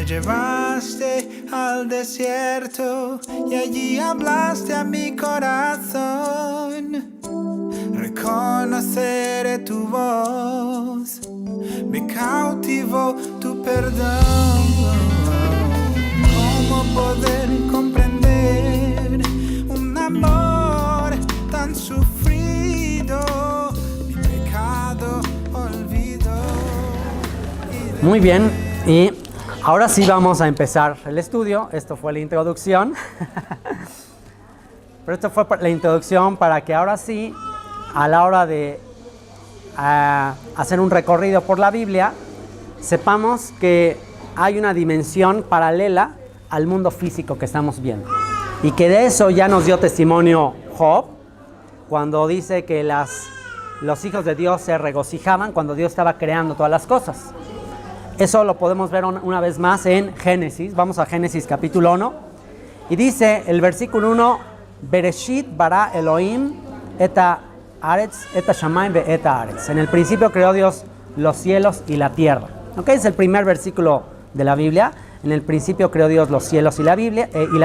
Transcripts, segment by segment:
Me llevaste al desierto y allí hablaste a mi corazón. Reconoceré tu voz, me cautivó tu perdón. ¿Cómo poder comprender un amor tan sufrido? Mi pecado olvidó. Muy bien, y ahora sí vamos a empezar el estudio. Esto fue la introducción. Pero esto fue la introducción para que ahora sí, a la hora de hacer un recorrido por la Biblia, sepamos que hay una dimensión paralela al mundo físico que estamos viendo. Y que de eso ya nos dio testimonio Job, cuando dice que los hijos de Dios se regocijaban cuando Dios estaba creando todas las cosas. Eso lo podemos ver una vez más en Génesis. Vamos a Génesis capítulo 1. Y dice el versículo 1, Bereshit bara Elohim eta Aretz, eta Shamayim ve eta Aretz. En el principio creó Dios los cielos y la tierra. ¿Ok? Es el primer versículo de la Biblia. En el principio creó Dios los cielos y la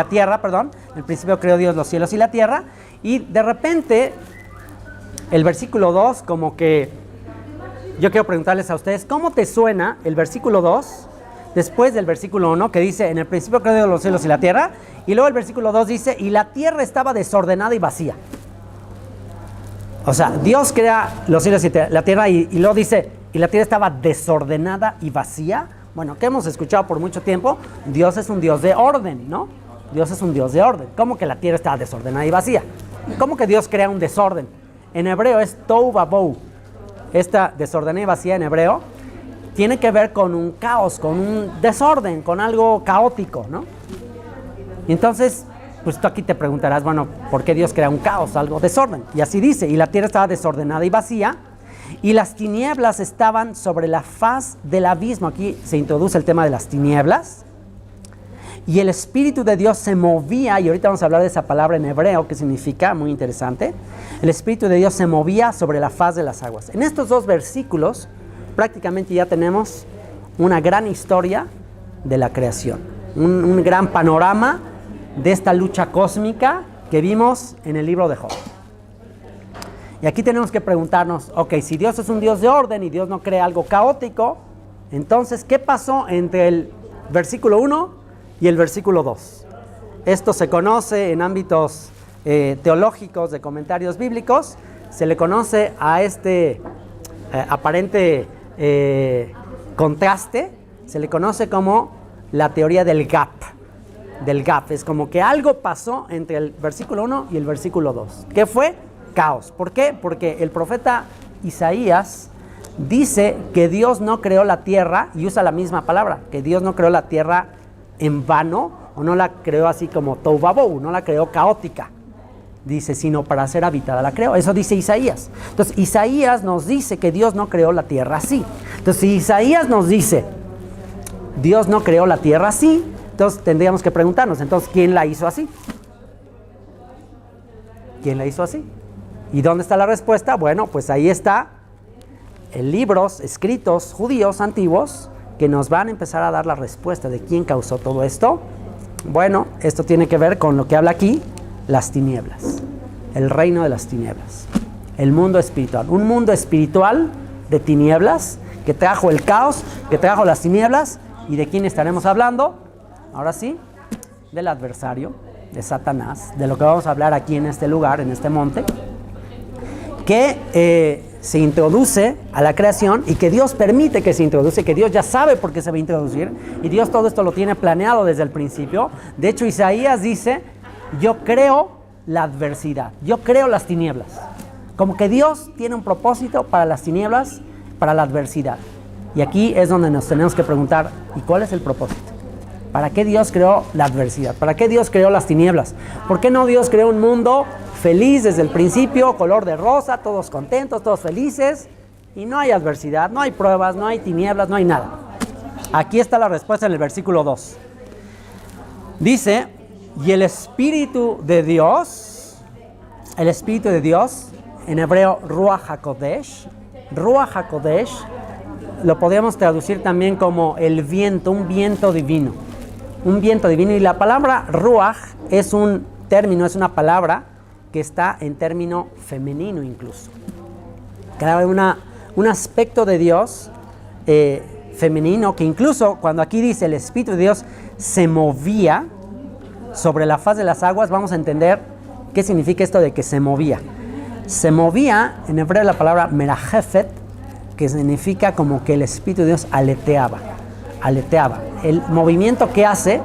tierra, perdón. En el principio creó Dios los cielos y la tierra. Y de repente, el versículo 2, como que yo quiero preguntarles a ustedes, ¿cómo te suena el versículo 2 después del versículo 1 que dice, en el principio creó Dios los cielos y la tierra? Y luego el versículo 2 dice, y la tierra estaba desordenada y vacía. O sea, Dios crea los cielos y la tierra y luego dice, y la tierra estaba desordenada y vacía. Bueno, que hemos escuchado por mucho tiempo, Dios es un Dios de orden, ¿no? Dios es un Dios de orden. ¿Cómo que la tierra estaba desordenada y vacía? ¿Cómo que Dios crea un desorden? En hebreo es tohu vabou. Esta desordenada y vacía en hebreo tiene que ver con un caos, con un desorden, con algo caótico, ¿no? Y entonces, pues tú aquí te preguntarás, bueno, ¿por qué Dios crea un caos, algo desorden? Y así dice, y la tierra estaba desordenada y vacía, y las tinieblas estaban sobre la faz del abismo. Aquí se introduce el tema de las tinieblas. Y el Espíritu de Dios se movía, y ahorita vamos a hablar de esa palabra en hebreo, que significa, muy interesante. El Espíritu de Dios se movía sobre la faz de las aguas. En estos dos versículos, prácticamente ya tenemos una gran historia de la creación. Un gran panorama de esta lucha cósmica que vimos en el libro de Job. Y aquí tenemos que preguntarnos, ok, si Dios es un Dios de orden y Dios no crea algo caótico, entonces, ¿qué pasó entre el versículo 1 y el versículo 2? Esto se conoce en ámbitos teológicos de comentarios bíblicos, se le conoce a este aparente contraste, se le conoce como la teoría del gap. Es como que algo pasó entre el versículo 1 y el versículo 2. ¿Qué fue? Caos. ¿Por qué? Porque el profeta Isaías dice que Dios no creó la tierra, y usa la misma palabra, que Dios no creó la tierra en vano, o no la creó así como tohu vabou, no la creó caótica, dice, sino para ser habitada la creó. Eso dice Isaías. Entonces Isaías nos dice que Dios no creó la tierra así. Entonces si Isaías nos dice Dios no creó la tierra así, entonces tendríamos que preguntarnos, entonces ¿quién la hizo así? ¿Quién la hizo así? ¿Y dónde está la respuesta? Bueno, pues ahí está en libros escritos judíos antiguos que nos van a empezar a dar la respuesta de quién causó todo esto. Bueno, esto tiene que ver con lo que habla aquí, las tinieblas, el reino de las tinieblas, el mundo espiritual, un mundo espiritual de tinieblas que trajo el caos, que trajo las tinieblas. ¿Y de quién estaremos hablando? Ahora sí, del adversario, de Satanás, de lo que vamos a hablar aquí en este lugar, en este monte, que se introduce a la creación y que Dios permite que se introduce, que Dios ya sabe por qué se va a introducir, y Dios todo esto lo tiene planeado desde el principio. De hecho, Isaías dice, yo creo la adversidad, yo creo las tinieblas. Como que Dios tiene un propósito para las tinieblas, para la adversidad. Y aquí es donde nos tenemos que preguntar, ¿y cuál es el propósito? ¿Para qué Dios creó la adversidad? ¿Para qué Dios creó las tinieblas? ¿Por qué no Dios creó un mundo feliz desde el principio, color de rosa, todos contentos, todos felices, y no hay adversidad, no hay pruebas, no hay tinieblas, no hay nada? Aquí está la respuesta en el versículo 2. Dice, y el Espíritu de Dios, en hebreo Ruach HaKodesh lo podríamos traducir también como el viento, un viento divino. Un viento divino. Y la palabra ruach es un término, es una palabra que está en término femenino incluso. Cada un aspecto de Dios femenino, que incluso cuando aquí dice el Espíritu de Dios se movía sobre la faz de las aguas, vamos a entender qué significa esto de que se movía. Se movía, en hebreo la palabra merajefet, que significa como que el Espíritu de Dios aleteaba. El movimiento que hace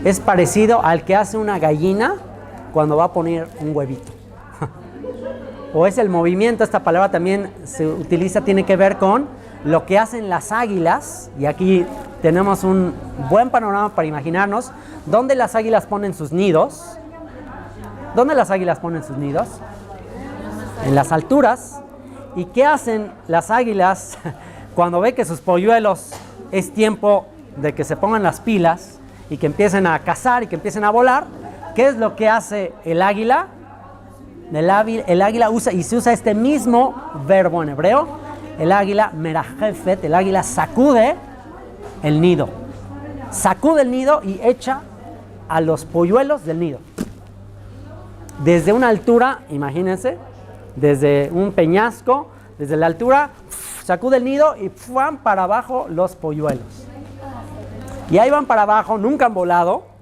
es parecido al que hace una gallina cuando va a poner un huevito. O es el movimiento, esta palabra también se utiliza, tiene que ver con lo que hacen las águilas, y aquí tenemos un buen panorama para imaginarnos dónde las águilas ponen sus nidos. ¿Dónde las águilas ponen sus nidos? En las alturas. ¿Y qué hacen las águilas cuando ve que sus polluelos es tiempo de que se pongan las pilas y que empiecen a cazar y que empiecen a volar? ¿Qué es lo que hace el águila? El águila usa, y se usa este mismo verbo en hebreo, el águila merajefet, el águila sacude el nido. Sacude el nido y echa a los polluelos del nido. Desde una altura, imagínense, desde un peñasco, desde la altura, sacude el nido y van para abajo los polluelos. Y ahí van para abajo, nunca han volado.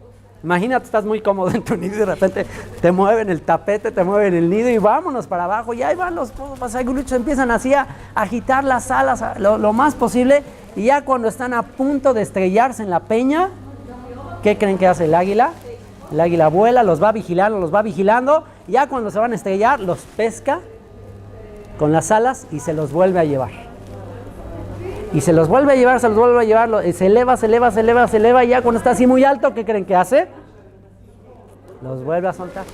Imagínate, estás muy cómodo en tu nido y de repente te mueven el tapete, te mueven el nido y vámonos para abajo. Y ahí van los aguiluchos, empiezan así a agitar las alas lo más posible. Y ya cuando están a punto de estrellarse en la peña, ¿qué creen que hace el águila? El águila vuela, los va vigilando. Y ya cuando se van a estrellar, los pesca con las alas y se los vuelve a llevar. Y se los vuelve a llevar, se eleva, y ya cuando está así muy alto, ¿qué creen que hace? Los vuelve a soltar.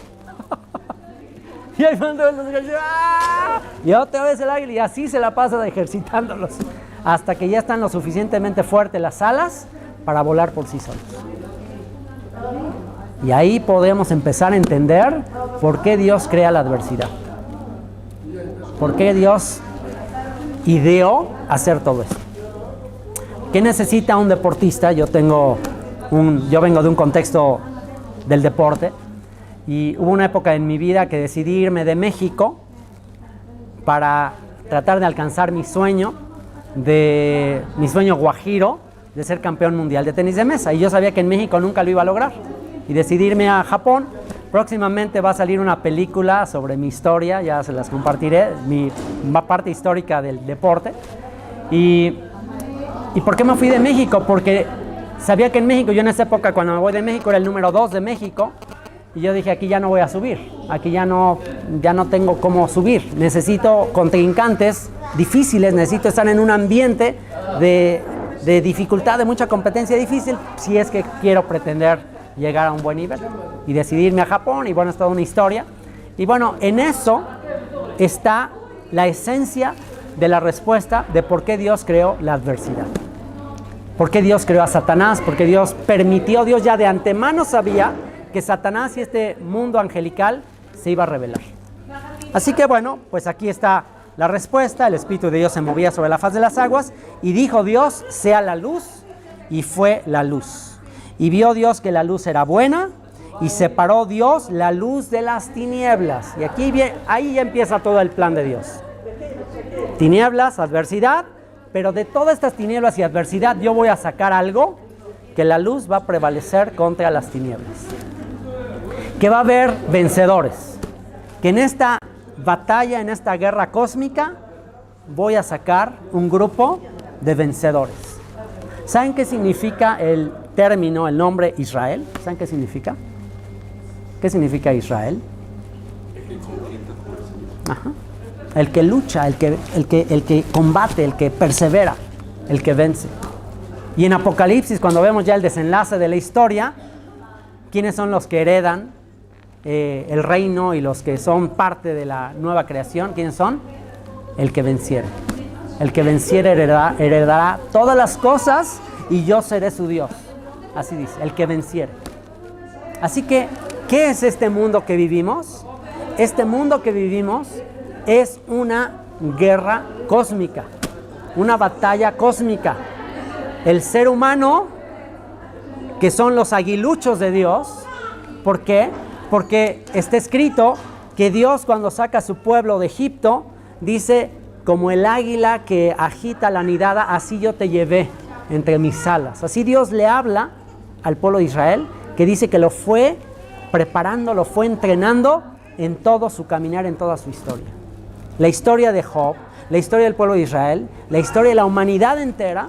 Y ahí van todos los ejercicios. ¡Ah! Y otra vez el águila, y así se la pasa ejercitándolos, hasta que ya están lo suficientemente fuertes las alas para volar por sí solos. Y ahí podemos empezar a entender por qué Dios crea la adversidad. ¿Por qué Dios ideó hacer todo esto? ¿Qué necesita un deportista? Yo vengo de un contexto del deporte, y hubo una época en mi vida que decidí irme de México para tratar de alcanzar mi sueño guajiro de ser campeón mundial de tenis de mesa, y yo sabía que en México nunca lo iba a lograr, y decidí irme a Japón. Próximamente va a salir una película sobre mi historia, ya se las compartiré, mi parte histórica del deporte. ¿Y por qué me fui de México? Porque sabía que en México, yo en esa época cuando me voy de México era el número 2 de México, y yo dije, aquí ya no voy a subir, aquí ya no tengo cómo subir, necesito contrincantes difíciles, necesito estar en un ambiente de dificultad, de mucha competencia difícil, si es que quiero pretender llegar a un buen nivel. Y decidirme a Japón, y bueno, es toda una historia. Y bueno, en eso está la esencia de la respuesta de por qué Dios creó la adversidad. ¿Por qué Dios creó a Satanás? Porque Dios permitió, Dios ya de antemano sabía que Satanás y este mundo angelical se iba a rebelar. Así que bueno, pues aquí está la respuesta. El Espíritu de Dios se movía sobre la faz de las aguas, y dijo Dios, sea la luz, y fue la luz. Y vio Dios que la luz era buena, y separó Dios la luz de las tinieblas. Y ahí ya empieza todo el plan de Dios. Tinieblas, adversidad, pero de todas estas tinieblas y adversidad yo voy a sacar algo, que la luz va a prevalecer contra las tinieblas. Que va a haber vencedores. Que en esta batalla, en esta guerra cósmica, voy a sacar un grupo de vencedores. ¿Saben qué significa el término, el nombre Israel? ¿Saben qué significa? ¿Qué significa Israel? Ajá. El que lucha, el que combate, el que persevera, el que vence. Y en Apocalipsis, cuando vemos ya el desenlace de la historia, ¿quiénes son los que heredan el reino y los que son parte de la nueva creación? ¿Quiénes son? El que venciere. El que venciere heredará todas las cosas, y yo seré su Dios. Así dice, el que venciere. Así que, ¿qué es este mundo que vivimos? Este mundo que vivimos es una guerra cósmica. una batalla cósmica. El ser humano, que son los aguiluchos de Dios. ¿Por qué? Porque está escrito que Dios, cuando saca a su pueblo de Egipto, dice: como el águila que agita la nidada, así yo te llevé entre mis alas. Así Dios le habla al pueblo de Israel, que dice que lo fue preparando, lo fue entrenando en todo su caminar, en toda su historia. La historia de Job, la historia del pueblo de Israel, la historia de la humanidad entera,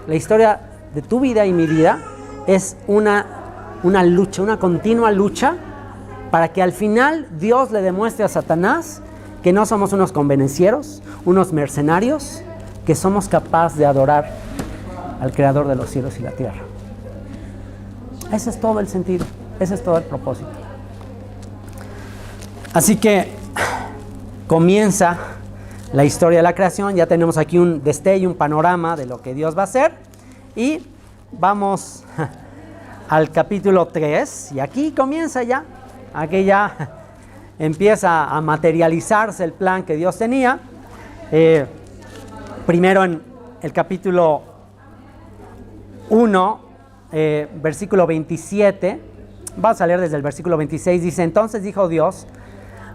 la historia de tu vida y mi vida, es una lucha, una continua lucha, para que al final Dios le demuestre a Satanás que no somos unos convenencieros, unos mercenarios, que somos capaces de adorar al Creador de los cielos y la tierra. Ese es todo el sentido, ese es todo el propósito. Así que comienza la historia de la creación. Ya tenemos aquí un destello, un panorama de lo que Dios va a hacer. Y vamos al capítulo 3. Y aquí comienza ya. Aquí ya empieza a materializarse el plan que Dios tenía. Primero en el capítulo 1, versículo 27. Vamos a leer desde el versículo 26. Dice: entonces dijo Dios: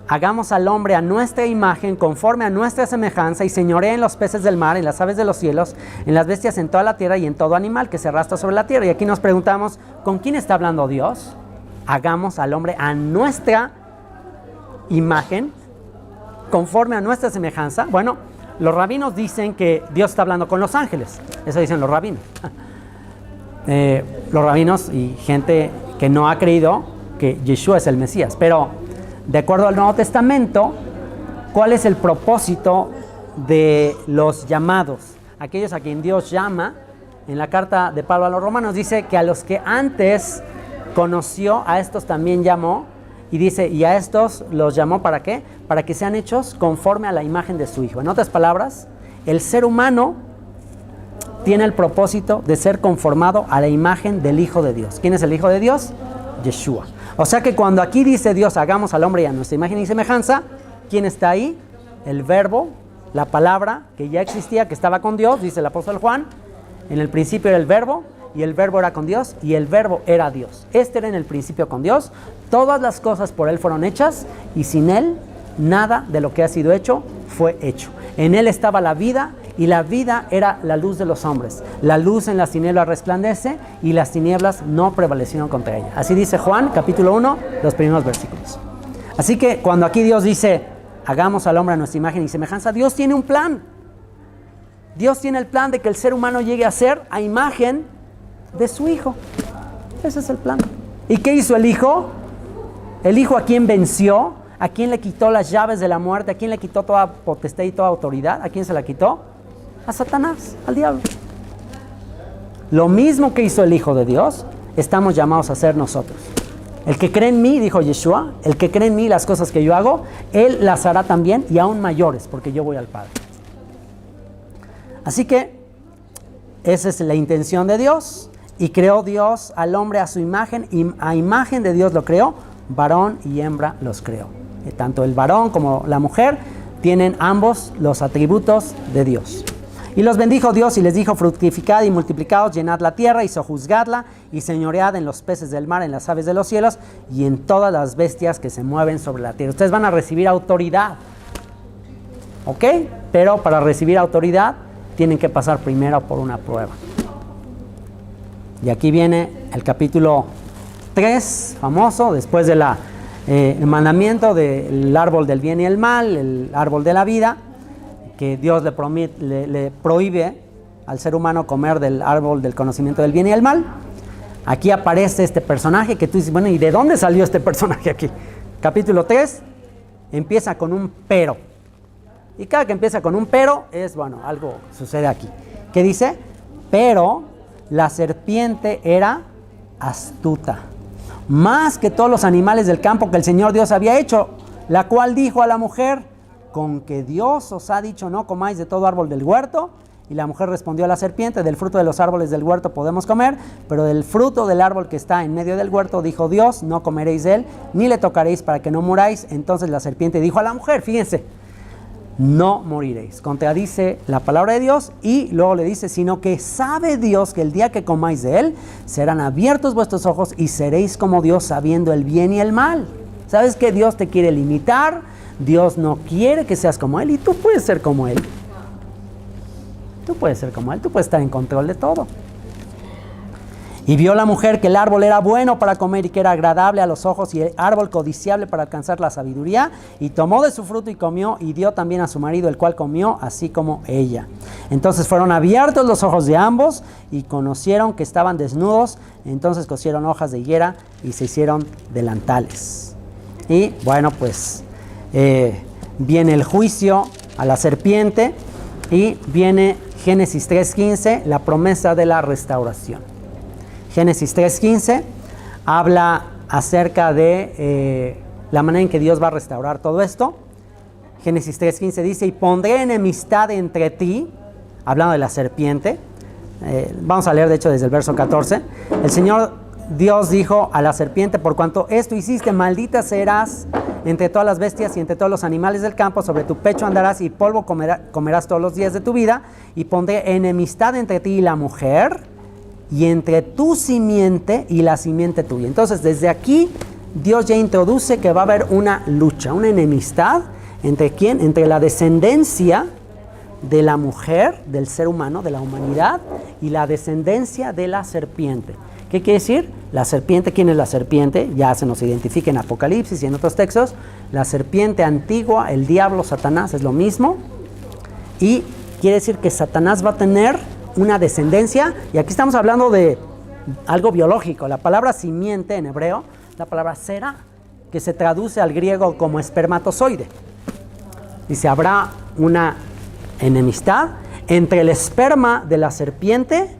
hagamos al hombre a nuestra imagen, conforme a nuestra semejanza, y señoree en los peces del mar, en las aves de los cielos, en las bestias, en toda la tierra y en todo animal que se arrastra sobre la tierra. Y aquí nos preguntamos, ¿con quién está hablando Dios? Hagamos al hombre a nuestra imagen, conforme a nuestra semejanza. Bueno, los rabinos dicen que Dios está hablando con los ángeles. Eso dicen los rabinos. Los rabinos y gente que no ha creído que Yeshua es el Mesías. Pero de acuerdo al Nuevo Testamento, ¿cuál es el propósito de los llamados? Aquellos a quien Dios llama. En la carta de Pablo a los romanos dice que a los que antes conoció, a estos también llamó. Y dice, y a estos los llamó ¿para qué? Para que sean hechos conforme a la imagen de su Hijo. En otras palabras, el ser humano tiene el propósito de ser conformado a la imagen del Hijo de Dios. ¿Quién es el Hijo de Dios? Yeshua. O sea que cuando aquí dice Dios, hagamos al hombre a nuestra imagen y semejanza, ¿quién está ahí? El verbo, la palabra que ya existía, que estaba con Dios, dice el apóstol Juan. En el principio era el verbo, y el verbo era con Dios, y el verbo era Dios. Este era en el principio con Dios. Todas las cosas por Él fueron hechas, y sin Él nada de lo que ha sido hecho fue hecho. En Él estaba la vida, y la vida era la luz de los hombres. La luz en las tinieblas resplandece, y las tinieblas no prevalecieron contra ella. Así dice Juan, capítulo 1, los primeros versículos. Así que cuando aquí Dios dice, hagamos al hombre a nuestra imagen y semejanza, Dios tiene un plan. Dios tiene el plan de que el ser humano llegue a ser a imagen de su Hijo. Ese es el plan. ¿Y qué hizo el Hijo? El Hijo, ¿a quién venció? ¿A quién le quitó las llaves de la muerte? ¿A quién le quitó toda potestad y toda autoridad? ¿A quién se la quitó? A Satanás, al diablo. Lo mismo que hizo el Hijo de Dios, estamos llamados a hacer nosotros. El que cree en mí, dijo Yeshua, el que cree en mí, las cosas que yo hago, él las hará también, y aún mayores, porque yo voy al Padre. Así que esa es la intención de Dios. Y creó Dios al hombre a su imagen, y a imagen de Dios lo creó, varón y hembra los creó. Y tanto el varón como la mujer tienen ambos los atributos de Dios. Y los bendijo Dios y les dijo: fructificad y multiplicaos, llenad la tierra y sojuzgadla, y señoread en los peces del mar, en las aves de los cielos, y en todas las bestias que se mueven sobre la tierra. Ustedes van a recibir autoridad, ¿ok? Pero para recibir autoridad tienen que pasar primero por una prueba. Y aquí viene el capítulo 3, famoso, después de el mandamiento del árbol del bien y el mal, el árbol de la vida, que Dios le prohíbe al ser humano comer del árbol del conocimiento del bien y el mal. Aquí aparece este personaje que tú dices, bueno, ¿y de dónde salió este personaje aquí? Capítulo 3 empieza con un pero. Y cada que empieza con un pero es, bueno, algo sucede aquí. ¿Qué dice? Pero la serpiente era astuta, más que todos los animales del campo que el Señor Dios había hecho, la cual dijo a la mujer: ¿con que Dios os ha dicho no comáis de todo árbol del huerto? Y la mujer respondió a la serpiente: del fruto de los árboles del huerto podemos comer, pero del fruto del árbol que está en medio del huerto, dijo Dios, no comeréis de él, ni le tocaréis para que no muráis. Entonces la serpiente dijo a la mujer, fíjense, no moriréis. Contradice la palabra de Dios y luego le dice, sino que sabe Dios que el día que comáis de él, serán abiertos vuestros ojos y seréis como Dios sabiendo el bien y el mal. ¿Sabes que Dios te quiere limitar? Dios no quiere que seas como él y tú puedes ser como él. Tú puedes ser como él, tú puedes estar en control de todo. Y vio la mujer que el árbol era bueno para comer y que era agradable a los ojos y el árbol codiciable para alcanzar la sabiduría, y tomó de su fruto y comió y dio también a su marido, el cual comió así como ella. Entonces fueron abiertos los ojos de ambos y conocieron que estaban desnudos, entonces cosieron hojas de higuera y se hicieron delantales. Y bueno, pues viene el juicio a la serpiente y viene Génesis 3:15, la promesa de la restauración. Génesis 3:15 habla acerca de la manera en que Dios va a restaurar todo esto. Génesis 3:15 dice, y pondré enemistad entre ti, hablando de la serpiente. Vamos a leer de hecho desde el verso 14. El Señor Dios dijo a la serpiente, por cuanto esto hiciste, maldita serás entre todas las bestias y entre todos los animales del campo, sobre tu pecho andarás y polvo comerás todos los días de tu vida, y pondré enemistad entre ti y la mujer, y entre tu simiente y la simiente tuya. Entonces, desde aquí, Dios ya introduce que va a haber una lucha, una enemistad. ¿Entre quién? Entre la descendencia de la mujer, del ser humano, de la humanidad, y la descendencia de la serpiente. ¿Qué quiere decir? La serpiente, ¿quién es la serpiente? Ya se nos identifica en Apocalipsis y en otros textos. La serpiente antigua, el diablo, Satanás, es lo mismo. Y quiere decir que Satanás va a tener una descendencia, y aquí estamos hablando de algo biológico. La palabra simiente en hebreo, la palabra sera, que se traduce al griego como espermatozoide. Dice, habrá una enemistad entre el esperma de la serpiente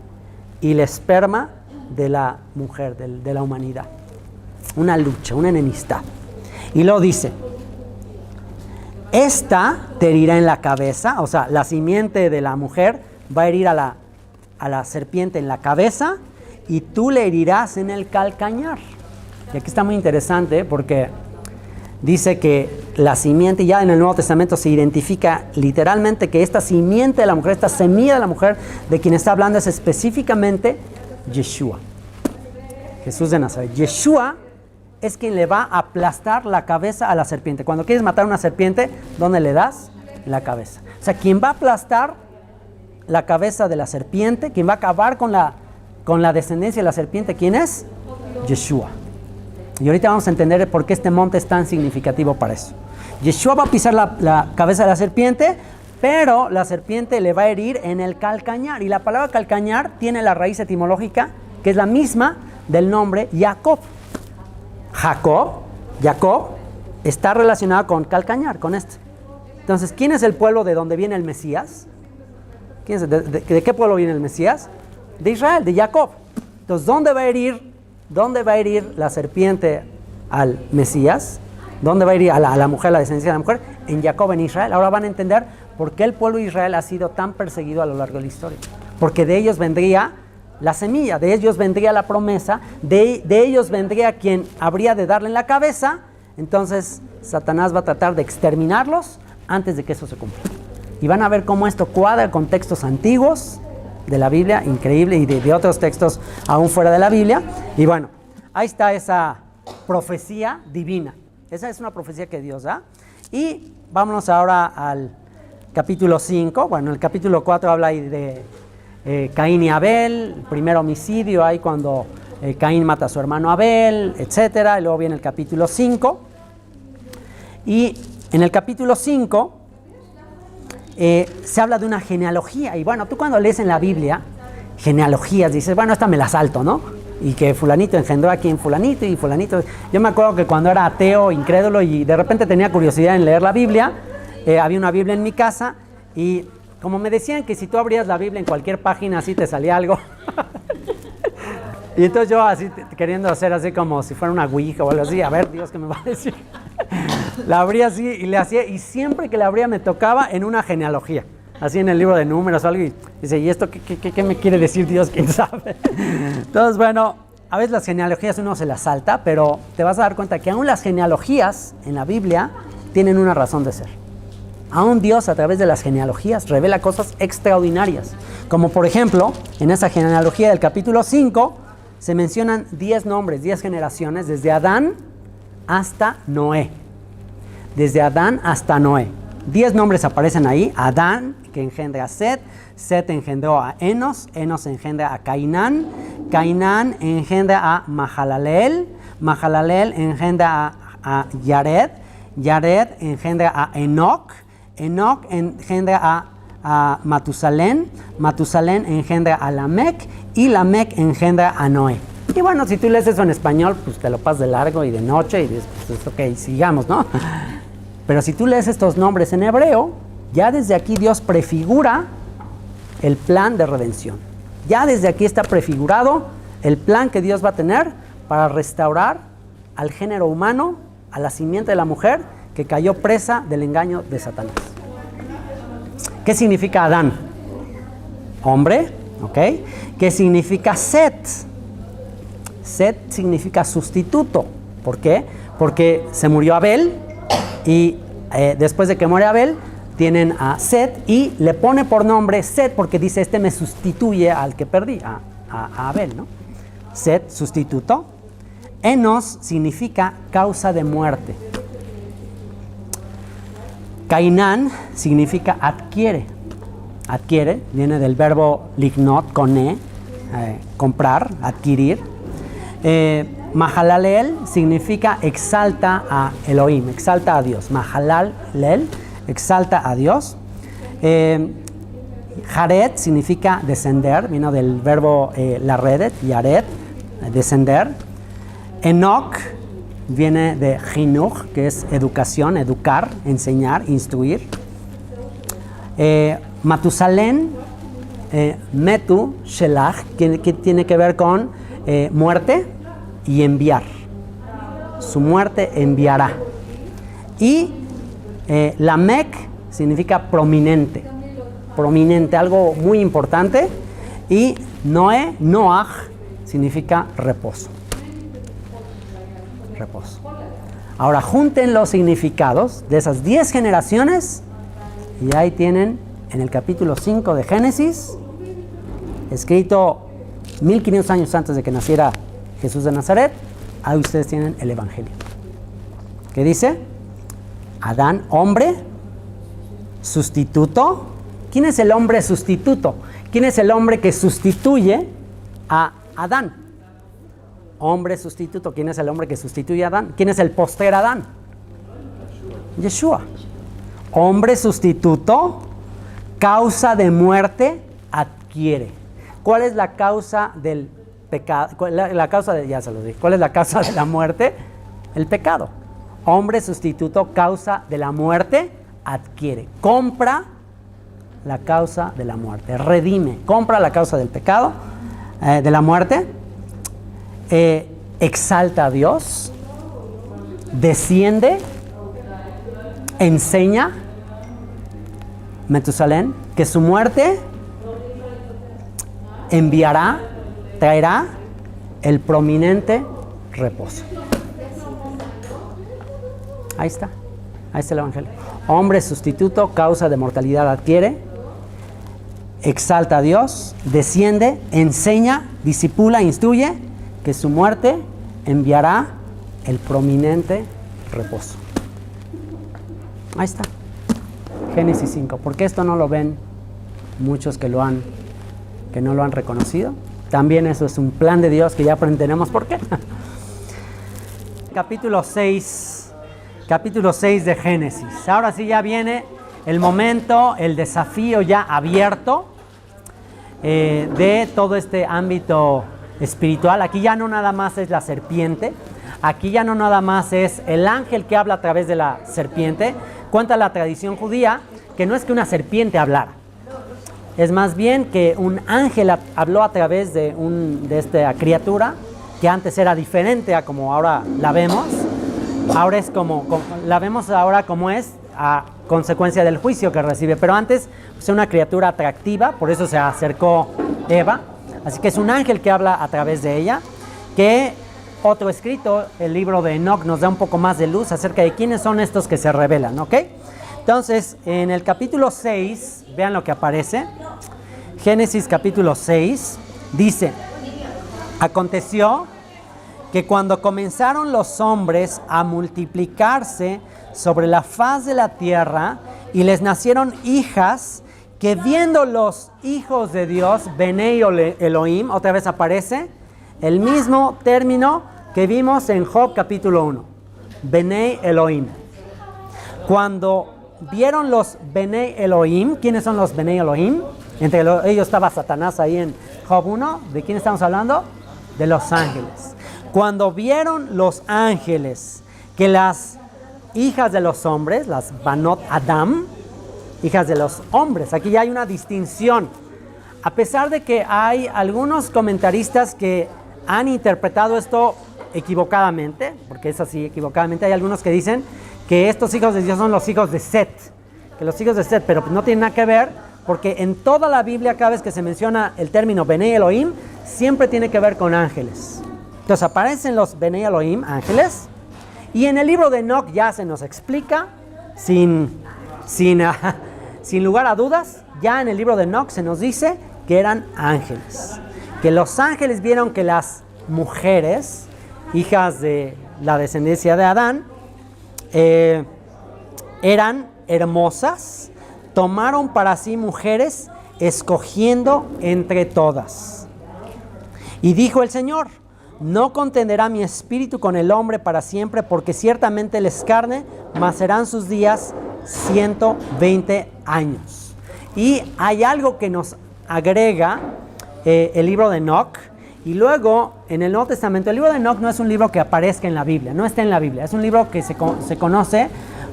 y el esperma de la mujer, de la humanidad. Una lucha, una enemistad. Y luego dice, esta te herirá en la cabeza, o sea, la simiente de la mujer va a herir a la serpiente en la cabeza y tú le herirás en el calcañar. Y aquí está muy interesante porque dice que la simiente, ya en el Nuevo Testamento se identifica literalmente que esta simiente de la mujer, esta semilla de la mujer de quien está hablando es específicamente Yeshua, Jesús de Nazaret. Yeshua es quien le va a aplastar la cabeza a la serpiente. Cuando quieres matar a una serpiente, ¿dónde le das? En la cabeza. O sea, quien va a aplastar la cabeza de la serpiente, quien va a acabar con la descendencia de la serpiente, ¿quién es? Yeshua. Y ahorita vamos a entender por qué este monte es tan significativo para eso. Yeshua va a pisar la cabeza de la serpiente, pero la serpiente le va a herir en el calcañar. Y la palabra calcañar tiene la raíz etimológica, que es la misma del nombre Jacob. Jacob está relacionado con calcañar, con este. Entonces, ¿quién es el pueblo de donde viene el Mesías? ¿De qué pueblo viene el Mesías? De Israel, de Jacob. Entonces, ¿dónde va a herir la serpiente al Mesías? ¿Dónde va a herir a la mujer, la descendencia de la mujer? En Jacob, en Israel. Ahora van a entender por qué el pueblo de Israel ha sido tan perseguido a lo largo de la historia. Porque de ellos vendría la semilla, de ellos vendría la promesa, de ellos vendría quien habría de darle en la cabeza. Entonces, Satanás va a tratar de exterminarlos antes de que eso se cumpla. Y van a ver cómo esto cuadra con textos antiguos de la Biblia, increíble, y de otros textos aún fuera de la Biblia. Y bueno, ahí está esa profecía divina. Esa es una profecía que Dios da. Y vámonos ahora al capítulo 5. Bueno, el capítulo 4 habla ahí de Caín y Abel, el primer homicidio, ahí cuando Caín mata a su hermano Abel, etcétera. Y luego viene el capítulo 5. Y en el capítulo 5 se habla de una genealogía. Y bueno, tú cuando lees en la Biblia genealogías dices, bueno, esta me la salto, ¿no? Y que fulanito engendró a quien fulanito y fulanito. Yo me acuerdo que cuando era ateo, incrédulo, y de repente tenía curiosidad en leer la Biblia, había una Biblia en mi casa y como me decían que si tú abrías la Biblia en cualquier página así te salía algo. Y entonces yo así queriendo hacer así como si fuera una ouija o algo así, a ver Dios qué me va a decir. La abría así y le hacía, y siempre que la abría me tocaba en una genealogía, así en el libro de números o algo, y dice, ¿y esto qué me quiere decir Dios? ¿Quién sabe? Entonces, bueno, a veces las genealogías uno se las salta, pero te vas a dar cuenta que aún las genealogías en la Biblia tienen una razón de ser. Aún Dios a través de las genealogías revela cosas extraordinarias. Como por ejemplo, en esa genealogía del capítulo 5 se mencionan 10 nombres, 10 generaciones, desde Adán hasta Noé. Desde Adán hasta Noé. 10 nombres aparecen ahí. Adán, que engendra a Set. Set engendró a Enos. Enos engendra a Cainán. Cainán engendra a Mahalaleel. Mahalaleel engendra a Yared. Yared engendra a Enoc. Enoc engendra a Matusalén. Matusalén engendra a Lamec. Y Lamec engendra a Noé. Y bueno, si tú lees eso en español, pues te lo pasas de largo y de noche y dices, pues ok, sigamos, ¿no? Pero si tú lees estos nombres en hebreo, ya desde aquí Dios prefigura el plan de redención. Ya desde aquí está prefigurado el plan que Dios va a tener para restaurar al género humano, a la simiente de la mujer que cayó presa del engaño de Satanás. ¿Qué significa Adán? Hombre, ¿ok? ¿Qué significa Set? Set significa sustituto. ¿Por qué? Porque se murió Abel y después de que muere Abel, tienen a Set y le pone por nombre Set porque dice, este me sustituye al que perdí, a Abel, ¿no? Set, sustituto. Enos significa causa de muerte. Cainán significa adquiere. Adquiere, viene del verbo lignot, koné, comprar, adquirir. Mahalaleel significa exalta a Elohim, exalta a Dios. Mahalaleel, exalta a Dios. Jared significa descender, vino del verbo laredet, yared, descender. Enoch viene de jinuch, que es educación, educar, enseñar, instruir. Matusalén, metu, shelach, que tiene que ver con muerte y enviar. Su muerte enviará. Y Lamec significa prominente. Prominente, algo muy importante. Y Noé, Noach, significa reposo. Reposo. Ahora junten los significados de esas 10 generaciones y ahí tienen en el capítulo 5 de Génesis, escrito 1500 años antes de que naciera Jesús de Nazaret, ahí ustedes tienen el Evangelio. ¿Qué dice? Adán, hombre, sustituto. ¿Quién es el hombre sustituto? ¿Quién es el hombre que sustituye a Adán? Hombre sustituto. ¿Quién es el hombre que sustituye a Adán? ¿Quién es el postrer Adán? Yeshua. Hombre sustituto, causa de muerte, adquiere. ¿Cuál es la causa del pecado? La causa de, ya se lo dije. ¿Cuál es la causa de la muerte? El pecado. Hombre sustituto, causa de la muerte, adquiere. Compra la causa de la muerte. Redime. Compra la causa del pecado, de la muerte. Exalta a Dios. Desciende. Enseña. Metusalén, que su muerte enviará, traerá el prominente reposo. Ahí está el Evangelio. Hombre sustituto, causa de mortalidad adquiere, exalta a Dios, desciende, enseña, disipula, instruye, que su muerte enviará el prominente reposo. Ahí está. Génesis 5. ¿Por qué esto no lo ven muchos que no lo han reconocido? También eso es un plan de Dios que ya aprenderemos por qué. Capítulo 6 de Génesis. Ahora sí ya viene el momento, el desafío ya abierto de todo este ámbito espiritual. Aquí ya no nada más es la serpiente, aquí ya no nada más es el ángel que habla a través de la serpiente. Cuenta la tradición judía que no es que una serpiente hablara, es más bien que un ángel habló a través de esta criatura que antes era diferente a como ahora la vemos. Ahora es la vemos ahora como es a consecuencia del juicio que recibe, pero antes es una criatura atractiva, por eso se acercó Eva. Así que es un ángel que habla a través de ella, que otro escrito, el libro de Enoch, nos da un poco más de luz acerca de quiénes son estos que se revelan, ¿ok? Entonces, en el capítulo 6, vean lo que aparece. Génesis capítulo 6, dice: aconteció que cuando comenzaron los hombres a multiplicarse sobre la faz de la tierra y les nacieron hijas, que viendo los hijos de Dios, Benei Elohim, otra vez aparece el mismo término que vimos en Job capítulo 1, Benei Elohim. Cuando vieron los Benei Elohim, ¿quiénes son los Benei Elohim? Entre ellos estaba Satanás ahí en Job 1. ¿De quién estamos hablando? De los ángeles. Cuando vieron los ángeles que las hijas de los hombres, las Banot Adam, hijas de los hombres, aquí ya hay una distinción. A pesar de que hay algunos comentaristas que han interpretado esto equivocadamente, porque es así, equivocadamente, hay algunos que dicen que estos hijos de Dios son los hijos de Set, pero no tienen nada que ver, porque en toda la Biblia, cada vez que se menciona el término Benei Elohim, siempre tiene que ver con ángeles. Entonces aparecen los Benei Elohim, ángeles, y en el libro de Enoch ya se nos explica, sin lugar a dudas, ya en el libro de Enoch se nos dice que eran ángeles. Que los ángeles vieron que las mujeres, hijas de la descendencia de Adán, eran hermosas, tomaron para sí mujeres, escogiendo entre todas. Y dijo el Señor: no contenderá mi espíritu con el hombre para siempre, porque ciertamente él es carne, mas serán sus días 120 años. Y hay algo que nos agrega el libro de Enoch. Y luego, en el Nuevo Testamento, el libro de Enoch no es un libro que aparezca en la Biblia, no está en la Biblia. Es un libro que se conoce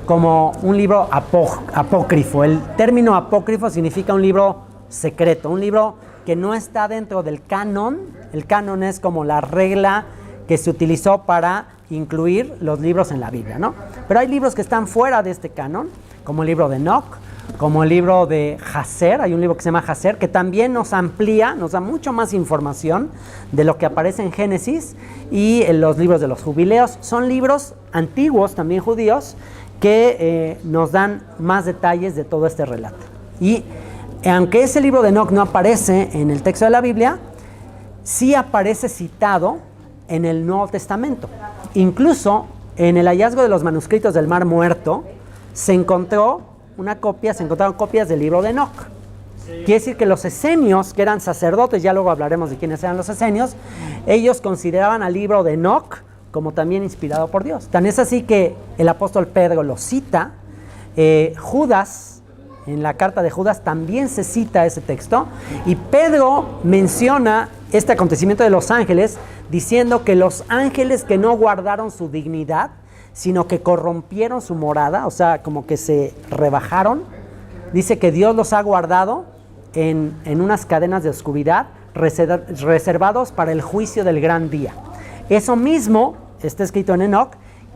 como un libro apócrifo. El término apócrifo significa un libro secreto, un libro que no está dentro del canon. El canon es como la regla que se utilizó para incluir los libros en la Biblia, ¿no? Pero hay libros que están fuera de este canon, como el libro de Enoch, como el libro de Jaser. Hay un libro que se llama Jaser, que también nos amplía, nos da mucho más información de lo que aparece en Génesis, y en los libros de los jubileos. Son libros antiguos, también judíos, que nos dan más detalles de todo este relato. Y aunque ese libro de Enoch no aparece en el texto de la Biblia, sí aparece citado en el Nuevo Testamento. Incluso en el hallazgo de los manuscritos del Mar Muerto se encontraron copias del libro de Enoch. Quiere decir que los esenios, que eran sacerdotes, ya luego hablaremos de quiénes eran los esenios, ellos consideraban al libro de Enoch como también inspirado por Dios. Tan es así que el apóstol Pedro lo cita. Judas, en la carta de Judas también se cita ese texto, y Pedro menciona este acontecimiento de los ángeles, diciendo que los ángeles que no guardaron su dignidad, sino que corrompieron su morada, o sea, como que se rebajaron, dice que Dios los ha guardado en unas cadenas de oscuridad, reservados para el juicio del gran día. Eso mismo está escrito en Enoch,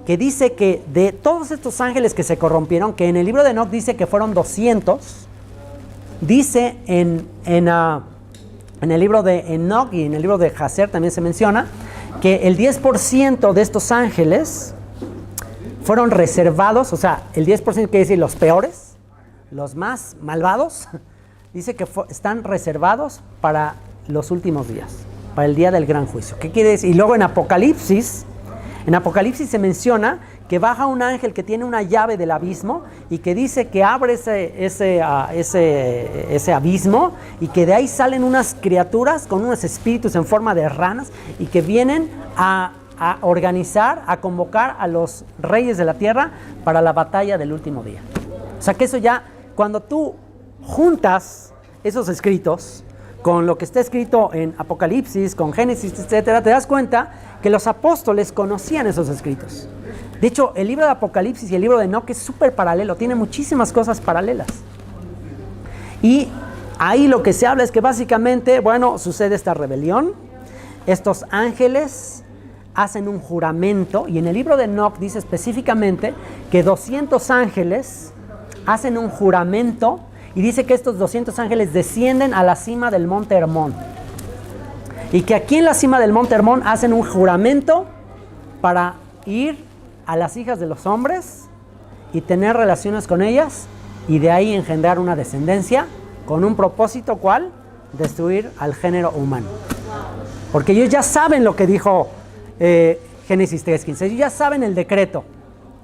que dice que de todos estos ángeles que se corrompieron, que en el libro de Enoch dice que fueron 200, dice en el libro de Enoch y en el libro de Jaser también se menciona que el 10% de estos ángeles fueron reservados, o sea, el 10% quiere decir los peores, los más malvados, dice que están reservados para los últimos días, para el día del gran juicio. ¿Qué quiere decir? Y luego en Apocalipsis se menciona que baja un ángel que tiene una llave del abismo y que dice que abre ese abismo, y que de ahí salen unas criaturas con unos espíritus en forma de ranas y que vienen a organizar, a convocar a los reyes de la tierra para la batalla del último día. O sea que eso ya, cuando tú juntas esos escritos con lo que está escrito en Apocalipsis, con Génesis, etcétera, te das cuenta que los apóstoles conocían esos escritos. De hecho, el libro de Apocalipsis y el libro de Enoch es súper paralelo, tiene muchísimas cosas paralelas. Y ahí lo que se habla es que básicamente, sucede esta rebelión, estos ángeles hacen un juramento, y en el libro de Enoch dice específicamente que 200 ángeles hacen un juramento, y dice que estos 200 ángeles descienden a la cima del monte Hermón, y que aquí en la cima del monte Hermón hacen un juramento para ir a las hijas de los hombres y tener relaciones con ellas y de ahí engendrar una descendencia con un propósito, ¿cuál? Destruir al género humano. Porque ellos ya saben lo que dijo Génesis 3:15, ellos ya saben el decreto.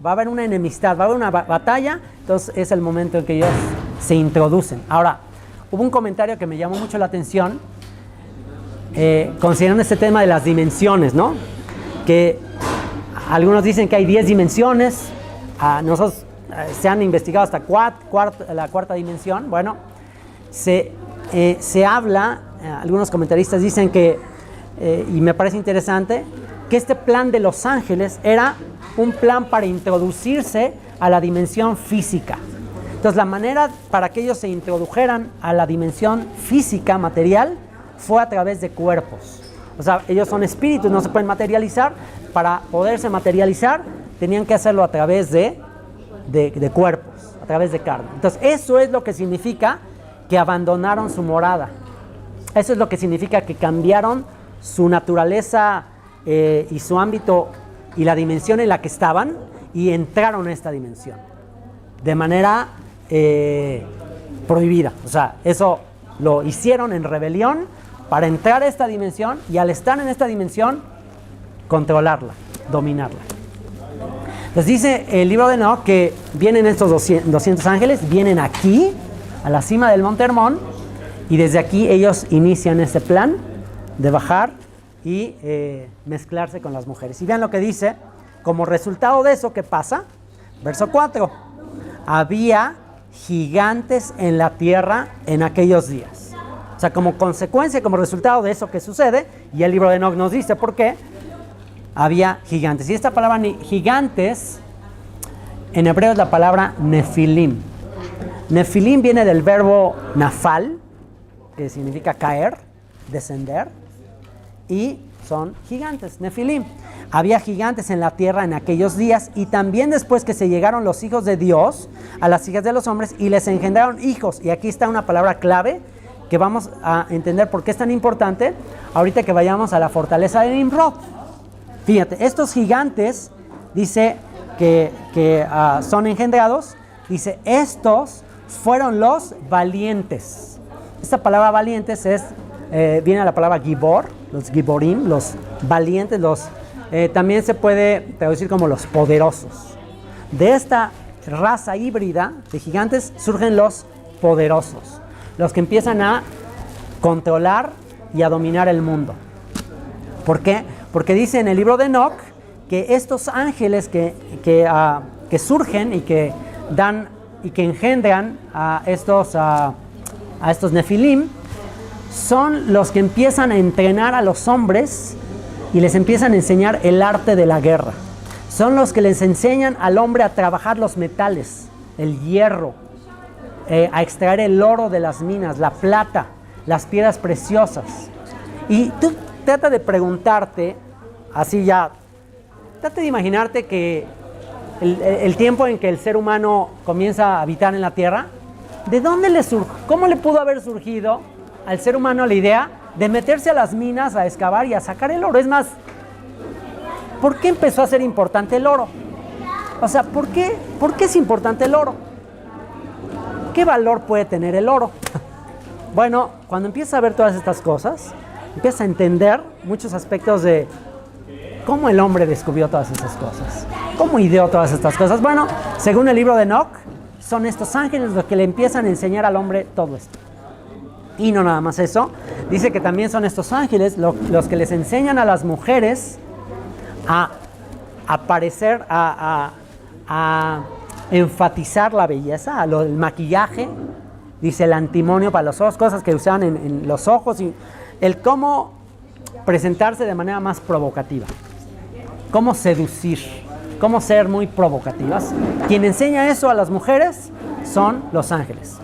Va a haber una enemistad, va a haber una batalla, entonces es el momento en que ellos se introducen. Ahora, hubo un comentario que me llamó mucho la atención, considerando este tema de las dimensiones, ¿no? Que algunos dicen que hay 10 dimensiones, nosotros se han investigado hasta la cuarta dimensión. Bueno, se habla, algunos comentaristas dicen que, y me parece interesante, que este plan de los ángeles era un plan para introducirse a la dimensión física. Entonces, la manera para que ellos se introdujeran a la dimensión física, material, fue a través de cuerpos. O sea, ellos son espíritus, no se pueden materializar. Para poderse materializar, tenían que hacerlo a través de cuerpos, a través de carne. Entonces, eso es lo que significa que abandonaron su morada. Eso es lo que significa que cambiaron su naturaleza y su ámbito y la dimensión en la que estaban y entraron a esta dimensión de manera prohibida. O sea, eso lo hicieron en rebelión para entrar a esta dimensión y al estar en esta dimensión controlarla, dominarla. Entonces dice el libro de Enoc que vienen estos 200 ángeles, vienen aquí a la cima del Monte Hermón y desde aquí ellos inician este plan de bajar y mezclarse con las mujeres. Y vean lo que dice, como resultado de eso, ¿qué pasa? Verso 4, había gigantes en la tierra en aquellos días. O sea, como consecuencia, como resultado de eso que sucede, y el libro de Enoc nos dice por qué, había gigantes. Y esta palabra gigantes, en hebreo es la palabra nefilim. Nefilim viene del verbo nafal, que significa caer, descender, y son gigantes, nefilim. Había gigantes en la tierra en aquellos días y también después que se llegaron los hijos de Dios a las hijas de los hombres y les engendraron hijos. Y aquí está una palabra clave que vamos a entender por qué es tan importante ahorita que vayamos a la fortaleza de Nimrod. Fíjate, estos gigantes, dice que son engendrados, dice, estos fueron los valientes. Esta palabra valientes viene a la palabra gibor, los giborim, los valientes, también se puede traducir como los poderosos. De esta raza híbrida de gigantes surgen los poderosos, los que empiezan a controlar y a dominar el mundo. ¿Por qué? Porque dice en el libro de Enoc que estos ángeles que surgen y que dan y que engendran a estos nefilim son los que empiezan a entrenar a los hombres y les empiezan a enseñar el arte de la guerra. Son los que les enseñan al hombre a trabajar los metales, el hierro, a extraer el oro de las minas, la plata, las piedras preciosas. Y tú trata de preguntarte, así ya, trata de imaginarte que el tiempo en que el ser humano comienza a habitar en la tierra, ¿de dónde le surgió? ¿Cómo le pudo haber surgido al ser humano la idea de meterse a las minas, a excavar y a sacar el oro? Es más, ¿por qué empezó a ser importante el oro? O sea, ¿por qué es importante el oro? ¿Qué valor puede tener el oro? Bueno, cuando empiezas a ver todas estas cosas, empiezas a entender muchos aspectos de cómo el hombre descubrió todas esas cosas, cómo ideó todas estas cosas. Bueno, según el libro de Enoc, son estos ángeles los que le empiezan a enseñar al hombre todo esto. Y no nada más eso, dice que también son estos ángeles los que les enseñan a las mujeres a aparecer, a enfatizar la belleza, el maquillaje, dice el antimonio para los ojos, cosas que usaban en los ojos, y el cómo presentarse de manera más provocativa, cómo seducir, cómo ser muy provocativas. Quien enseña eso a las mujeres son los ángeles,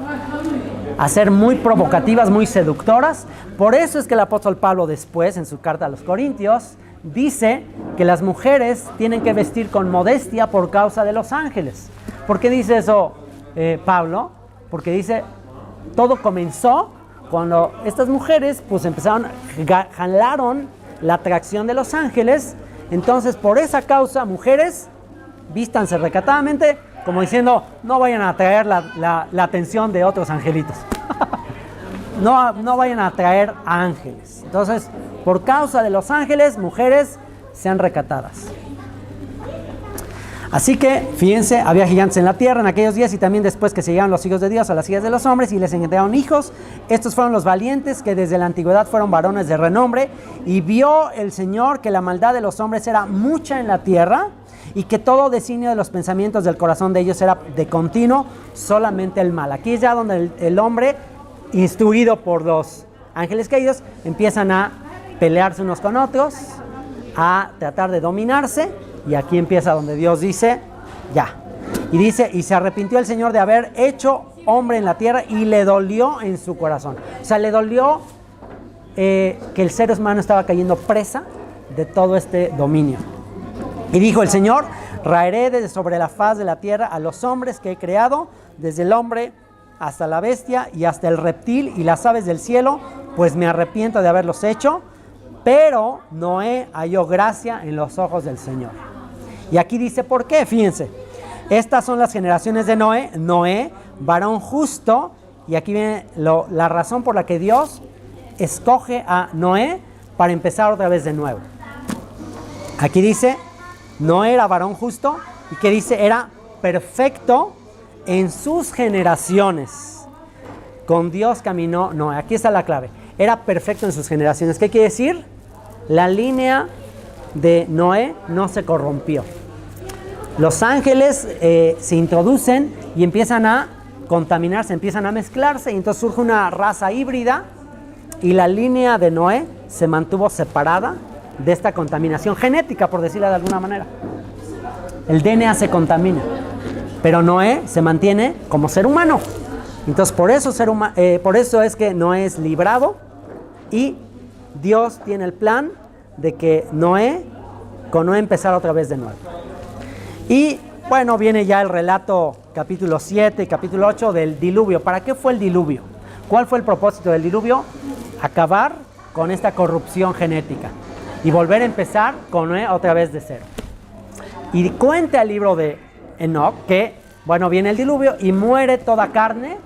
a ser muy provocativas, muy seductoras. Por eso es que el apóstol Pablo después, en su carta a los Corintios, dice que las mujeres tienen que vestir con modestia por causa de los ángeles. ¿Por qué dice eso Pablo? Porque dice, todo comenzó cuando estas mujeres pues jalaron la atracción de los ángeles. Entonces, por esa causa, mujeres, vístanse recatadamente como diciendo, no vayan a atraer la atención de otros angelitos. No vayan a atraer ángeles. Entonces, por causa de los ángeles, mujeres sean recatadas. Así que, fíjense, había gigantes en la tierra en aquellos días y también después que se llegaron los hijos de Dios a las hijas de los hombres y les engendraron hijos. Estos fueron los valientes que desde la antigüedad fueron varones de renombre. Y vio el Señor que la maldad de los hombres era mucha en la tierra y que todo designio de los pensamientos del corazón de ellos era de continuo solamente el mal. Aquí es ya donde el hombre, instruido por los ángeles caídos, empiezan a pelearse unos con otros, a tratar de dominarse. Y aquí empieza donde Dios dice, ya. Y dice, y se arrepintió el Señor de haber hecho hombre en la tierra y le dolió en su corazón. O sea, le dolió que el ser humano estaba cayendo presa de todo este dominio. Y dijo el Señor, raeré desde sobre la faz de la tierra a los hombres que he creado, desde el hombre hasta la bestia y hasta el reptil y las aves del cielo, pues me arrepiento de haberlos hecho. Pero Noé halló gracia en los ojos del Señor. Y aquí dice, ¿por qué? Fíjense, estas son las generaciones de Noé. Noé, varón justo, y aquí viene la razón por la que Dios escoge a Noé para empezar otra vez de nuevo. Aquí dice, Noé era varón justo, y que dice, era perfecto en sus generaciones. Con Dios caminó Noé. Aquí está la clave. Era perfecto en sus generaciones. ¿Qué quiere decir? La línea de Noé no se corrompió. Los ángeles se introducen y empiezan a contaminarse, empiezan a mezclarse, y entonces surge una raza híbrida y la línea de Noé se mantuvo separada de esta contaminación genética, por decirlo de alguna manera. El DNA se contamina, pero Noé se mantiene como ser humano. Entonces por eso es que Noé es librado. Y Dios tiene el plan de que con Noé empezar otra vez de nuevo. Y bueno, viene ya el relato capítulo 7 y capítulo 8 del diluvio. ¿Para qué fue el diluvio? ¿Cuál fue el propósito del diluvio? Acabar con esta corrupción genética y volver a empezar con Noé otra vez de cero. Y cuenta el libro de Enoch que, bueno, viene el diluvio y muere toda carne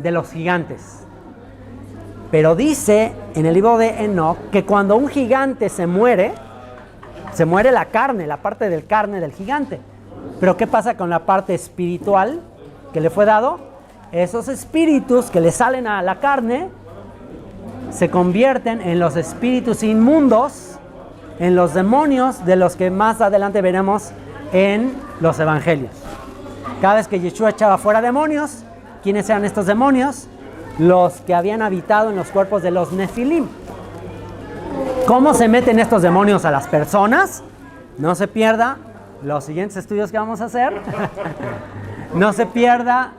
de los gigantes. Pero dice en el libro de Enoch que cuando un gigante se muere la carne, la parte del carne del gigante. Pero ¿qué pasa con la parte espiritual que le fue dado? Esos espíritus que le salen a la carne se convierten en los espíritus inmundos, en los demonios de los que más adelante veremos en los evangelios. Cada vez que Yeshua echaba fuera demonios, ¿quiénes eran estos demonios? Los que habían habitado en los cuerpos de los Nefilim. ¿Cómo se meten estos demonios a las personas? No se pierda los siguientes estudios que vamos a hacer. No se pierda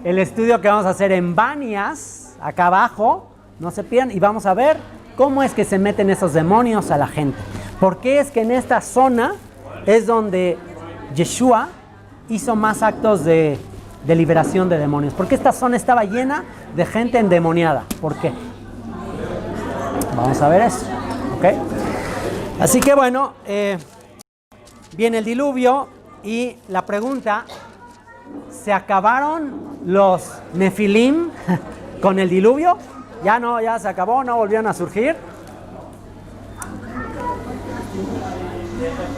el estudio que vamos a hacer en Banias, acá abajo. No se pierdan y vamos a ver cómo es que se meten esos demonios a la gente. ¿Por qué es que en esta zona es donde Yeshua hizo más actos de liberación de demonios? Porque esta zona estaba llena de gente endemoniada. ¿Por qué? Vamos a ver eso, ¿ok? Así que bueno, viene el diluvio y la pregunta, ¿se acabaron los Nefilim con el diluvio? Ya se acabó, no volvieron a surgir.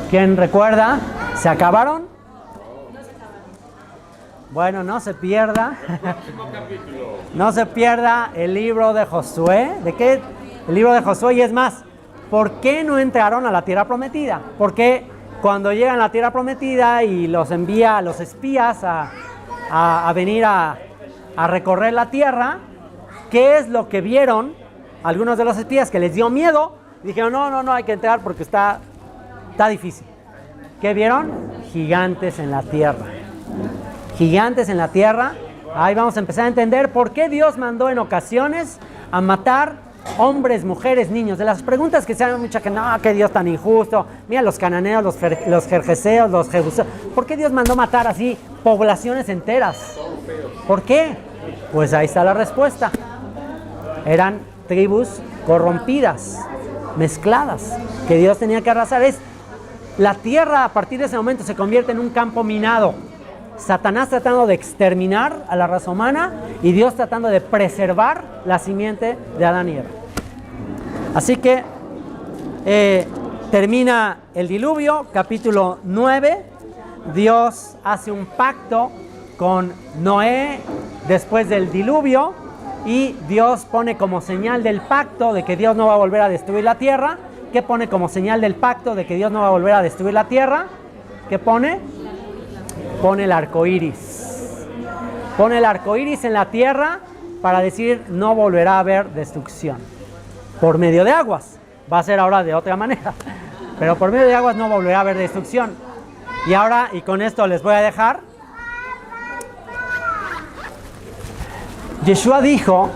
¿Quién recuerda? ¿Se acabaron? Bueno, no se pierda. No se pierda el libro de Josué. ¿De qué? El libro de Josué. Y es más, ¿por qué no entraron a la tierra prometida? Porque cuando llegan a la tierra prometida y los envía a los espías a venir a recorrer la tierra, ¿qué es lo que vieron algunos de los espías? Que les dio miedo. Dijeron, no hay que entrar porque está difícil. ¿Qué vieron? Gigantes en la tierra. Gigantes en la tierra. Ahí vamos a empezar a entender por qué Dios mandó en ocasiones a matar hombres, mujeres, niños. De las preguntas que se han mucho que no, qué Dios tan injusto. Mira los cananeos, los jerjeseos, los jebuseos. ¿Por qué Dios mandó matar así poblaciones enteras? ¿Por qué? Pues ahí está la respuesta. Eran tribus corrompidas, mezcladas, que Dios tenía que arrasar. La tierra a partir de ese momento se convierte en un campo minado. Satanás tratando de exterminar a la raza humana y Dios tratando de preservar la simiente de Adán y Eva. Así que termina el diluvio, capítulo 9. Dios hace un pacto con Noé después del diluvio y Dios pone como señal del pacto de que Dios no va a volver a destruir la tierra. ¿Qué pone como señal del pacto de que Dios no va a volver a destruir la tierra? ¿Qué pone? Pone el arco iris. Pone el arco iris en la tierra para decir no volverá a haber destrucción. Por medio de aguas. Va a ser ahora de otra manera. Pero por medio de aguas no volverá a haber destrucción. Y ahora, y con esto les voy a dejar. Yeshua dijo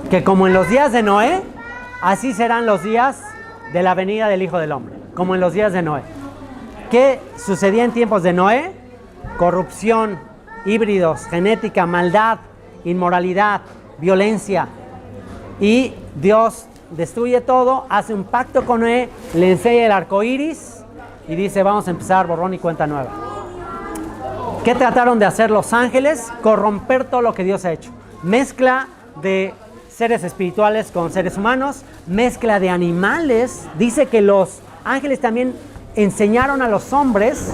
que como en los días de Noé, así serán los días de la venida del Hijo del Hombre. Como en los días de Noé. ¿Qué sucedía en tiempos de Noé? Corrupción, híbridos, genética, maldad, inmoralidad, violencia. Y Dios destruye todo, hace un pacto con Noé, le enseña el arco iris y dice vamos a empezar borrón y cuenta nueva. ¿Qué trataron de hacer los ángeles? Corromper todo lo que Dios ha hecho. Mezcla de seres espirituales con seres humanos, mezcla de animales. Dice que los ángeles también enseñaron a los hombres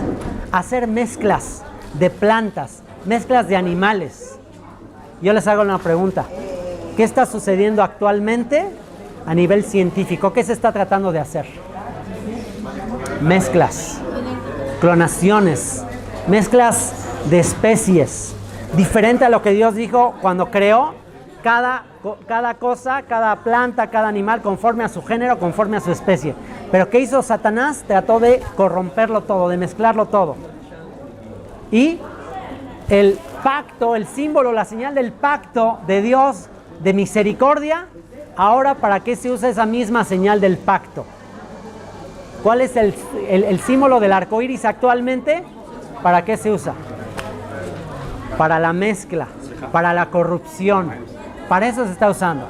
a hacer mezclas de plantas, mezclas de animales. Yo les hago una pregunta. ¿Qué está sucediendo actualmente a nivel científico? ¿Qué se está tratando de hacer? Mezclas, clonaciones, mezclas de especies. Diferente a lo que Dios dijo cuando creó cada cosa, cada planta, cada animal conforme a su género, conforme a su especie. Pero ¿qué hizo Satanás? Trató de corromperlo todo, de mezclarlo todo. Y el pacto, el símbolo, la señal del pacto de Dios de misericordia, ahora ¿para qué se usa esa misma señal del pacto? ¿Cuál es el símbolo del arco iris actualmente? ¿Para qué se usa? Para la mezcla, para la corrupción. Para eso se está usando.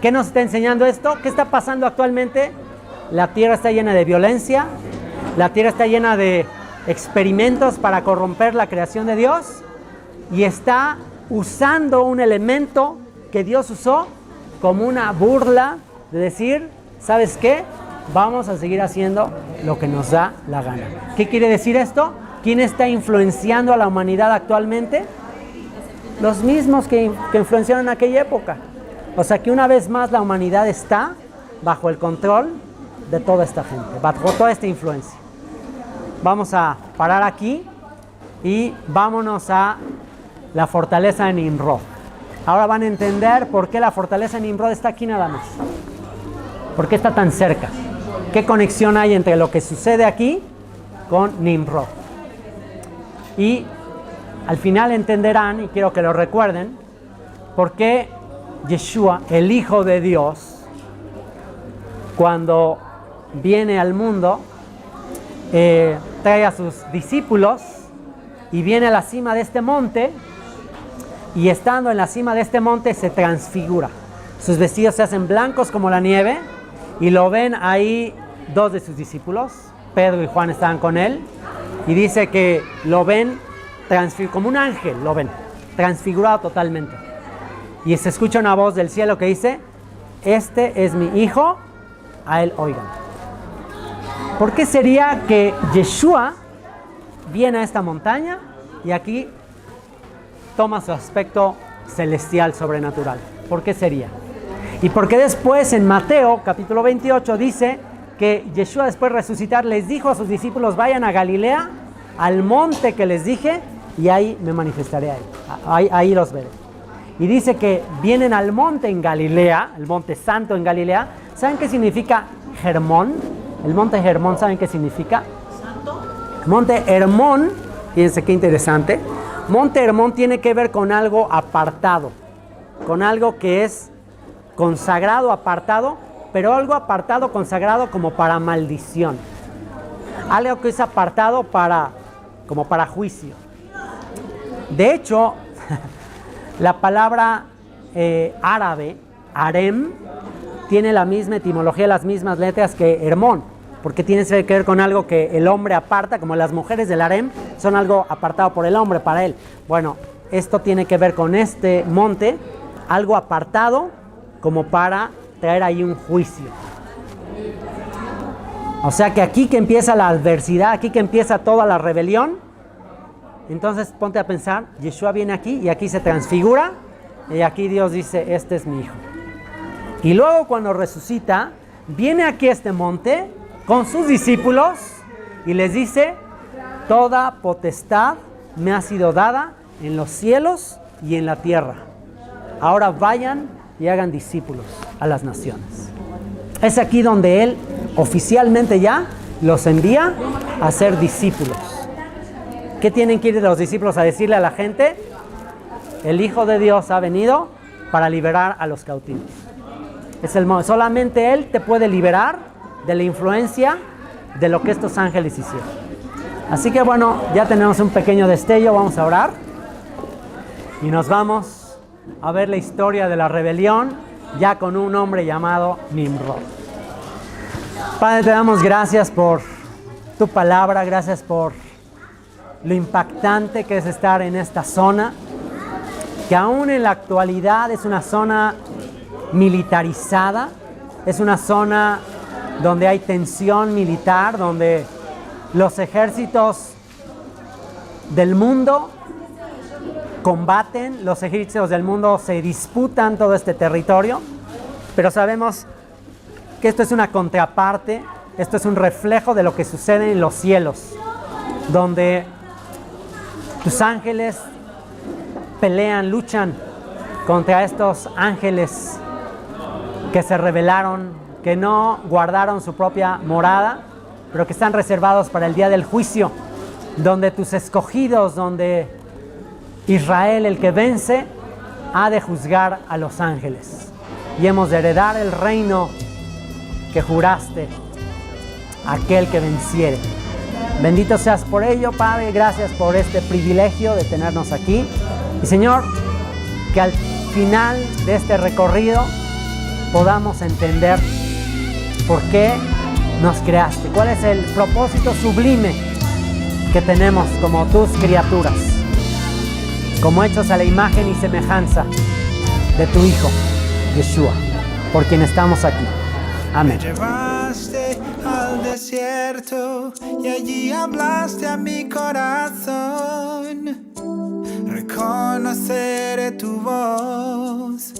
¿Qué nos está enseñando esto? ¿Qué está pasando actualmente? La tierra está llena de violencia, la tierra está llena de experimentos para corromper la creación de Dios y está usando un elemento que Dios usó como una burla de decir, ¿sabes qué? Vamos a seguir haciendo lo que nos da la gana. ¿Qué quiere decir esto? ¿Quién está influenciando a la humanidad actualmente? Los mismos que influenciaron en aquella época. O sea que una vez más la humanidad está bajo el control de toda esta gente, bajo toda esta influencia. Vamos a parar aquí y vámonos a la fortaleza de Nimrod. Ahora van a entender por qué la fortaleza de Nimrod está aquí nada más. ¿Por qué está tan cerca? ¿Qué conexión hay entre lo que sucede aquí con Nimrod? Y al final entenderán, y quiero que lo recuerden, por qué Yeshua, el Hijo de Dios, cuando viene al mundo, trae a sus discípulos y viene a la cima de este monte, y estando en la cima de este monte se transfigura. Sus vestidos se hacen blancos como la nieve, y lo ven ahí dos de sus discípulos, Pedro y Juan estaban con él, y dice que lo ven como un ángel, lo ven, transfigurado totalmente. Y se escucha una voz del cielo que dice, este es mi hijo, a él oigan. ¿Por qué sería que Yeshua viene a esta montaña y aquí toma su aspecto celestial, sobrenatural? ¿Por qué sería? Y porque después en Mateo capítulo 28 dice que Yeshua después de resucitar les dijo a sus discípulos, vayan a Galilea, al monte que les dije, y ahí me manifestaré ahí los veré. Y dice que vienen al monte en Galilea, el monte santo en Galilea. ¿Saben qué significa Hermón? El monte Hermón, ¿saben qué significa? ¿Santo? Monte Hermón, fíjense qué interesante. Monte Hermón tiene que ver con algo apartado, con algo que es consagrado, apartado, pero algo apartado, consagrado como para maldición. Algo que es apartado como para juicio. De hecho, la palabra árabe, harem, tiene la misma etimología, las mismas letras que Hermón, porque tiene que ver con algo que el hombre aparta, como las mujeres del harem son algo apartado por el hombre, para él. Bueno, esto tiene que ver con este monte, algo apartado como para traer ahí un juicio. O sea que aquí que empieza la adversidad, aquí que empieza toda la rebelión. Entonces ponte a pensar, Yeshua viene aquí y aquí se transfigura y aquí Dios dice, este es mi hijo. Y luego cuando resucita, viene aquí a este monte con sus discípulos y les dice, toda potestad me ha sido dada en los cielos y en la tierra. Ahora vayan y hagan discípulos a las naciones. Es aquí donde Él oficialmente ya los envía a ser discípulos. ¿Qué tienen que ir los discípulos a decirle a la gente? El Hijo de Dios ha venido para liberar a los cautivos. Solamente Él te puede liberar de la influencia de lo que estos ángeles hicieron. Así que bueno, ya tenemos un pequeño destello, vamos a orar y nos vamos a ver la historia de la rebelión ya con un hombre llamado Nimrod. Padre, te damos gracias por tu palabra, gracias por lo impactante que es estar en esta zona, que aún en la actualidad es una zona militarizada, es una zona donde hay tensión militar, donde los ejércitos del mundo combaten, los ejércitos del mundo se disputan todo este territorio, pero sabemos que esto es una contraparte, esto es un reflejo de lo que sucede en los cielos, donde tus ángeles pelean, luchan contra estos ángeles que se rebelaron, que no guardaron su propia morada, pero que están reservados para el día del juicio, donde tus escogidos, donde Israel, el que vence, ha de juzgar a los ángeles. Y hemos de heredar el reino que juraste a aquel que venciere. Bendito seas por ello, Padre, gracias por este privilegio de tenernos aquí. Y Señor, que al final de este recorrido podamos entender por qué nos creaste, cuál es el propósito sublime que tenemos como tus criaturas, como hechos a la imagen y semejanza de tu Hijo, Yeshua, por quien estamos aquí. Amén. Me llevaste al desierto y allí hablaste a mi corazón. Reconoceré tu voz,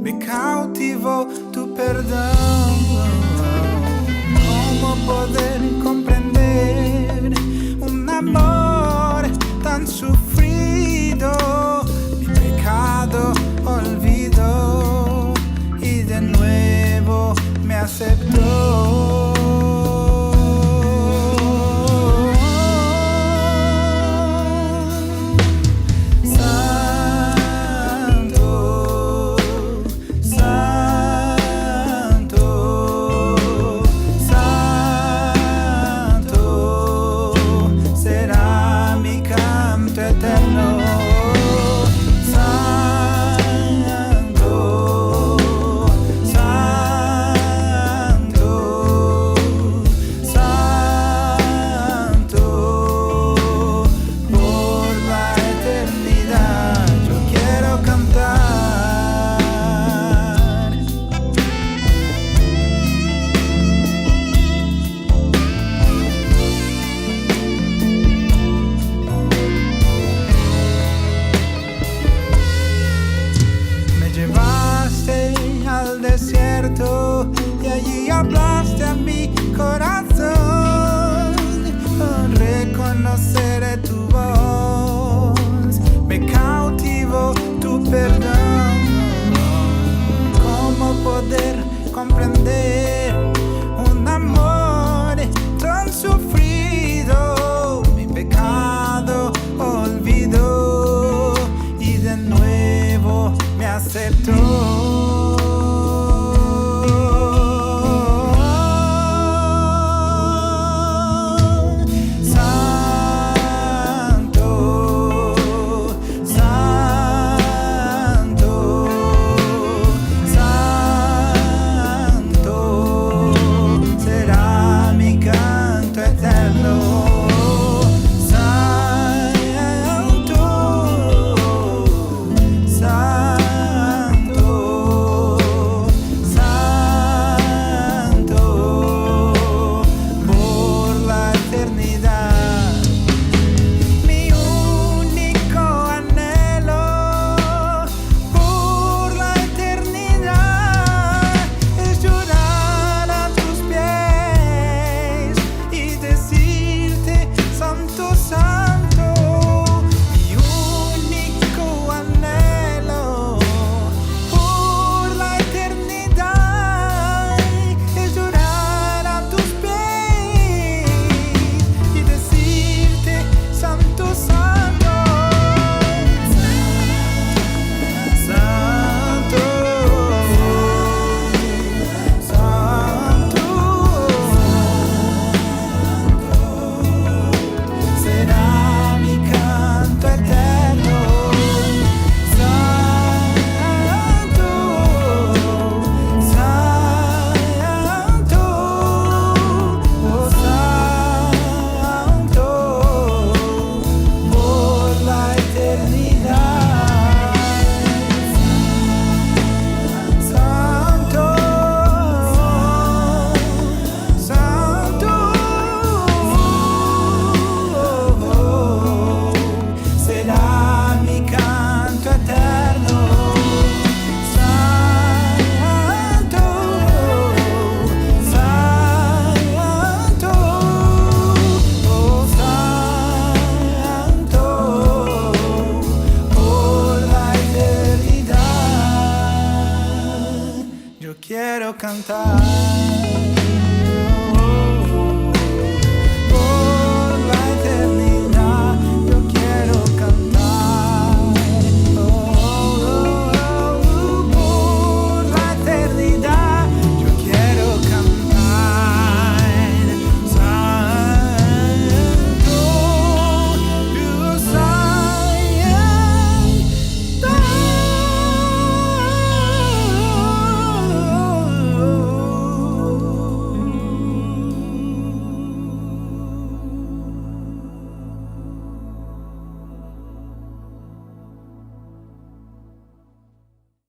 me cautivó tu perdón. ¿Cómo poder comprender un amor tan sufrido? Mi pecado olvidó y de nuevo me aceptó. Y allí hablaste a mi corazón. Reconoceré tu voz, me cautivó tu perdón. ¿Cómo poder comprender un amor tan sufrido? Mi pecado olvidó y de nuevo me aceptó. Santo, cantar.